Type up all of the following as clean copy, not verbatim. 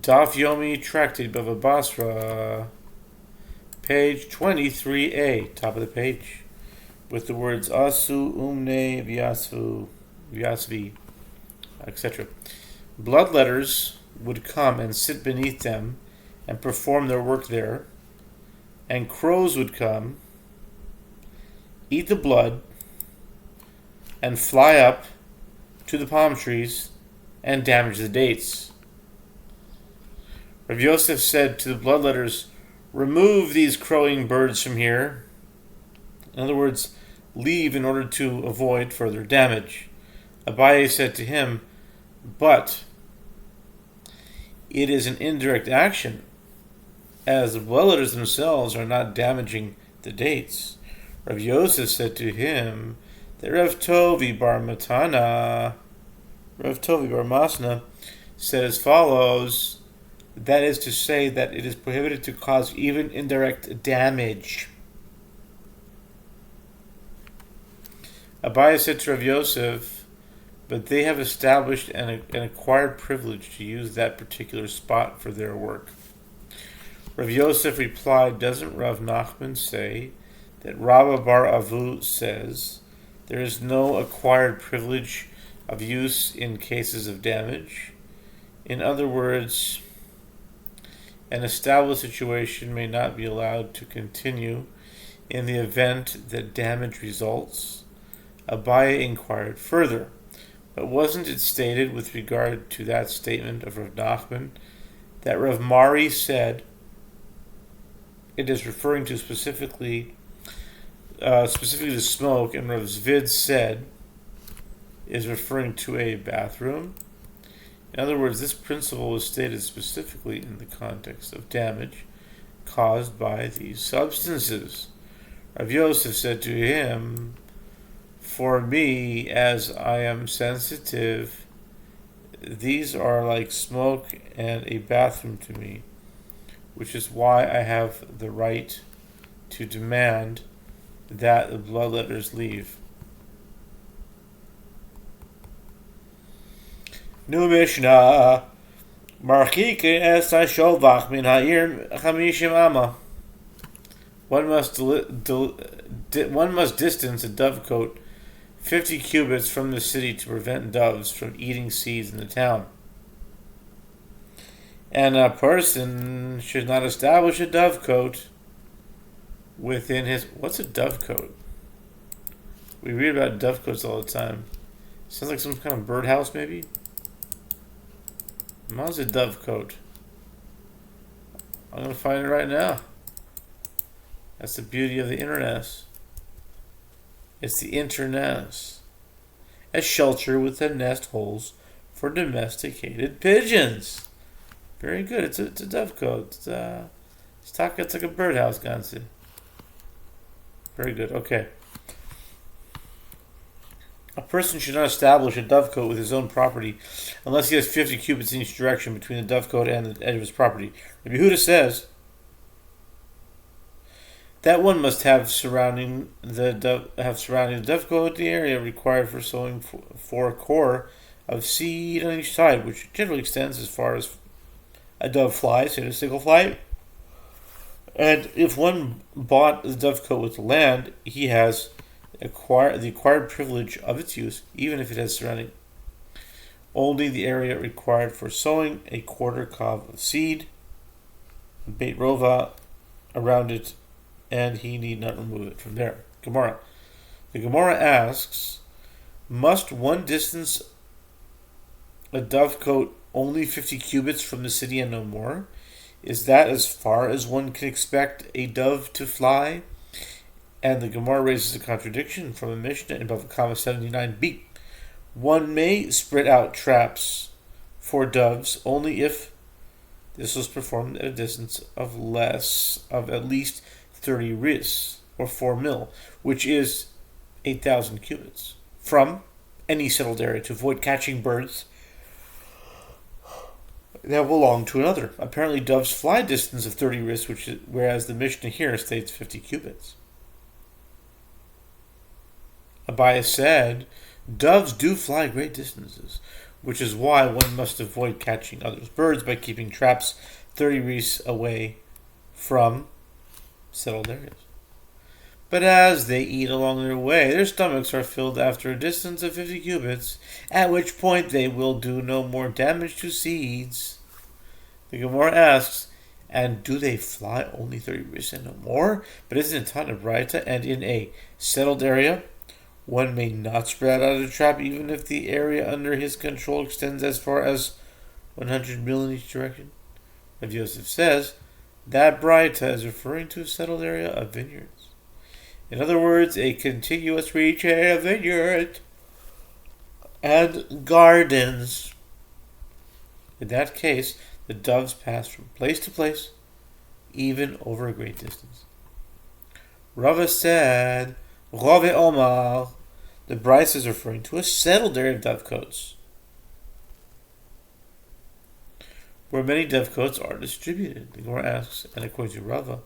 Daf Yomi Tractate Bava Batra, page 23a, top of the page, with the words Asu, Umne, Vyasvi, etc. Bloodletters would come and sit beneath them and perform their work there, and crows would come, eat the blood, and fly up to the palm trees and damage the dates. Rav Yosef said to the bloodletters, "Remove these crowing birds from here." In other words, leave in order to avoid further damage. Abaye said to him, "But it is an indirect action, as the bloodletters themselves are not damaging the dates." Rav Yosef said to him that Rav Tovi bar Masna said as follows, that is to say that it is prohibited to cause even indirect damage. Abaye said to Rav Yosef, but they have established an acquired privilege to use that particular spot for their work. Rav Yosef replied, doesn't Rav Nachman say that Rabba bar Avu says there is no acquired privilege of use in cases of damage? In other words, an established situation may not be allowed to continue in the event that damage results. Abaye inquired further, but wasn't it stated with regard to that statement of Rav Nachman that Rav Mari said it is referring to specifically to smoke, and Rav Zvid said is referring to a bathroom? In other words, this principle was stated specifically in the context of damage caused by these substances. Rav Yosef said to him, for me, as I am sensitive, these are like smoke and a bathroom to me, which is why I have the right to demand that the bloodletters leave. New Mishnah, Marchike es hashovach min ha'ir chamishim ama. One must distance a dovecote 50 cubits from the city to prevent doves from eating seeds in the town. And a person should not establish a dovecote within his... What's a dovecote? We read about dovecotes all the time. Sounds like some kind of birdhouse, maybe? What's a dovecote? I'm going to find it right now. That's the beauty of the internet. It's the internet. A shelter with the nest holes for domesticated pigeons. Very good. It's a dovecote. It's like a birdhouse, Gansi. Very good. Okay. A person should not establish a dovecote with his own property unless he has 50 cubits in each direction between the dovecote and the edge of his property. Rabbi Yehuda says that one must have surrounding the dovecote the area required for sowing for a core of seed on each side, which generally extends as far as a dove flies, say a single flight. And if one bought the dovecote with the land, he has the acquired privilege of its use, even if it has surrounding only the area required for sowing a quarter cob of seed, beit rova, around it, and he need not remove it from there. Gemara. The Gemara asks, must one distance a dovecote only 50 cubits from the city and no more? Is that as far as one can expect a dove to fly? And the Gemara raises a contradiction from a Mishnah in Bava 79b. One may spread out traps for doves only if this was performed at a distance of at least 30 ris, or 4 mil, which is 8,000 cubits, from any settled area to avoid catching birds that belong to another. Apparently doves fly a distance of 30 ris, whereas the Mishnah here states 50 cubits. Abaye said, doves do fly great distances. which is why one must avoid catching others' birds by keeping traps 30 reis away from settled areas. But as they eat along their way, their stomachs are filled after a distance of 50 cubits, at which point they will do no more damage to seeds. The Gemara asks, and do they fly only 30% and no more? But isn't it taught in Braita and in a settled area? One may not spread out of the trap even if the area under his control extends as far as 100 mil in each direction. Rav Yosef says that Braita is referring to a settled area of vineyards. In other words, a contiguous region of vineyard and gardens. In that case, the doves pass from place to place, even over a great distance. Rava said, Rove Omar, the Bryce is referring to a settled area of dovecotes, where many dovecotes are distributed. The Gemara asks, and according to Rava,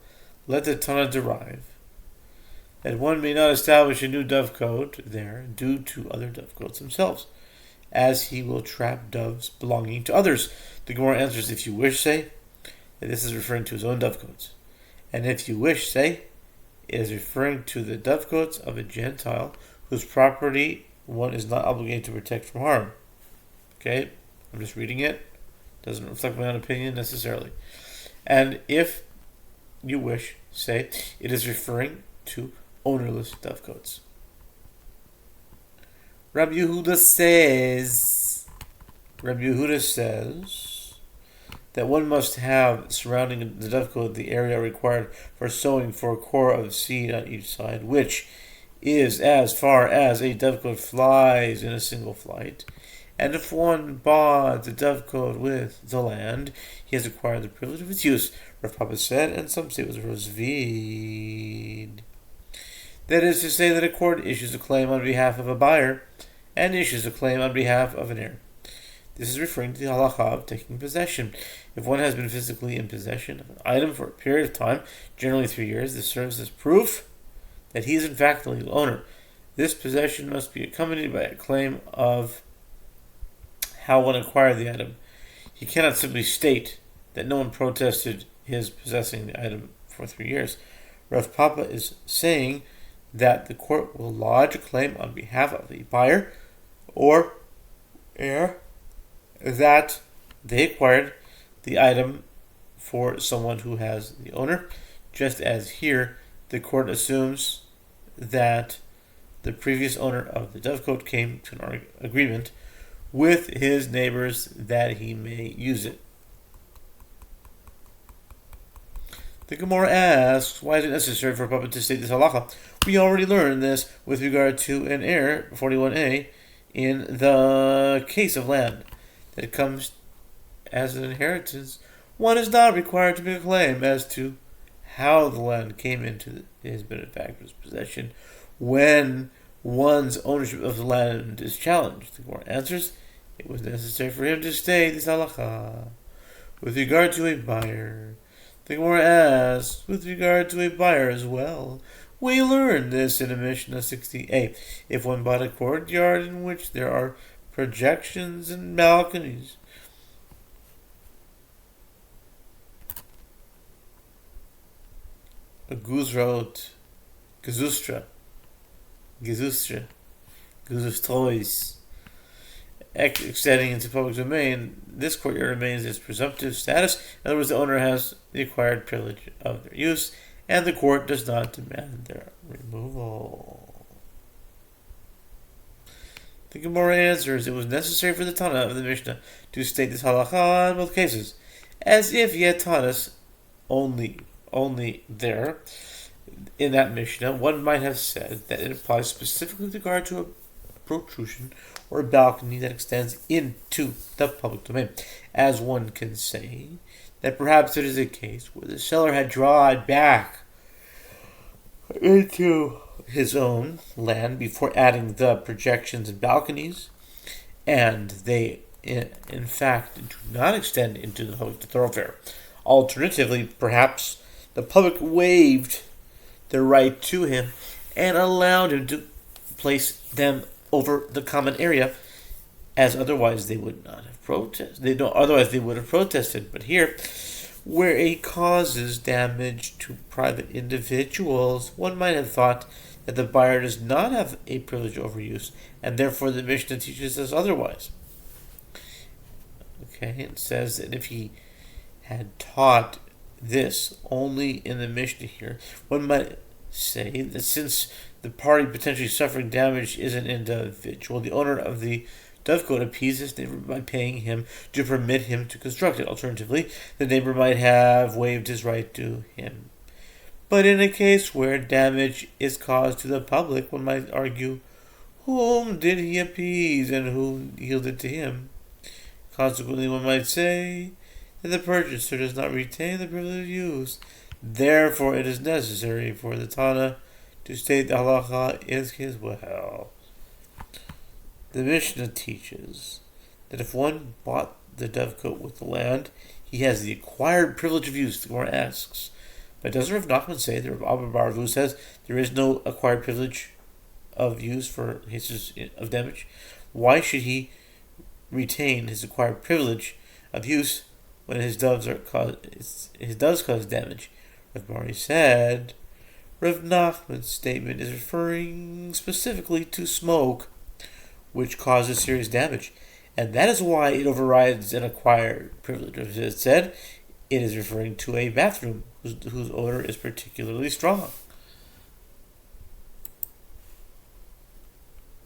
let the Tana derive that one may not establish a new dovecote there due to other dovecotes themselves, as he will trap doves belonging to others. The Gemara answers, if you wish, say that this is referring to his own dovecotes. And if you wish, say it is referring to the dovecotes of a Gentile whose property one is not obligated to protect from harm. Okay, I'm just reading it. Doesn't reflect my own opinion necessarily. And if you wish, say it is referring to ownerless dovecotes. Rabbi Yehuda says that one must have surrounding the dovecote the area required for sowing for a core of seed on each side, which is as far as a dovecote flies in a single flight. And if one bought the dovecote with the land, he has acquired the privilege of its use. Rav Papa said, and some say it was Rosvid. That is to say that a court issues a claim on behalf of a buyer and issues a claim on behalf of an heir. This is referring to the halacha of taking possession. If one has been physically in possession of an item for a period of time, generally 3 years, this serves as proof that he is in fact the legal owner. This possession must be accompanied by a claim of how one acquired the item. He cannot simply state that no one protested his possessing the item for 3 years. Rav Papa is saying that the court will lodge a claim on behalf of the buyer or heir that they acquired the item for someone who has the owner, just as here the court assumes that the previous owner of the dovecote came to an agreement with his neighbors that he may use it. The Gemara asks, why is it necessary for a Papa to state this halacha? We already learned this with regard to an heir, 41a, in the case of land, that it comes as an inheritance. One is not required to make a claim as to how the land came into his benefactor's possession when one's ownership of the land is challenged. The Gemara answers, it was necessary for him to state this halacha. With regard to a buyer, the Gemara asks, with regard to a buyer as well, we learned this in a Mishnah 60a. If one bought a courtyard in which there are projections and balconies, a guzrot, guzustrois, extending into public domain, this courtyard remains its presumptive status. In other words, the owner has the acquired privilege of their use, and the court does not demand their removal. The Gemara answers, it was necessary for the Tana of the Mishnah to state this halacha in both cases, as if he had taught us only there. In that Mishnah, one might have said that it applies specifically with regard to a protrusion or a balcony that extends into the public domain, as one can say that perhaps it is a case where the seller had drawn back into his own land before adding the projections and balconies, and they in fact do not extend into the public thoroughfare. Alternatively, perhaps the public waived the right to him and allowed him to place them over the common area as otherwise they would not have protested. Otherwise they would have protested. But here, where it causes damage to private individuals, one might have thought that the buyer does not have a privilege over use, and therefore the Mishnah teaches us otherwise. Okay, it says that if he had taught this only in the Mishnah here, one might say that since the party potentially suffering damage is an individual, the owner of the dovecote appeases his neighbor by paying him to permit him to construct it. Alternatively, the neighbor might have waived his right to him. But in a case where damage is caused to the public, one might argue, whom did he appease and who yielded to him? Consequently, one might say that the purchaser does not retain the privilege of use. Therefore, it is necessary for the Tana to state the halacha is his well. The Mishnah teaches that if one bought the dovecote with the land, he has the acquired privilege of use. The Gemara asks, but doesn't Rav Nachman say that Rav Abba Bar who says there is no acquired privilege of use for cases of damage? Why should he retain his acquired privilege of use when his doves cause damage? Rav Bari said Rav Nachman's statement is referring specifically to smoke, which causes serious damage, and that is why it overrides an acquired privilege. As it said, it is referring to a bathroom whose odor is particularly strong.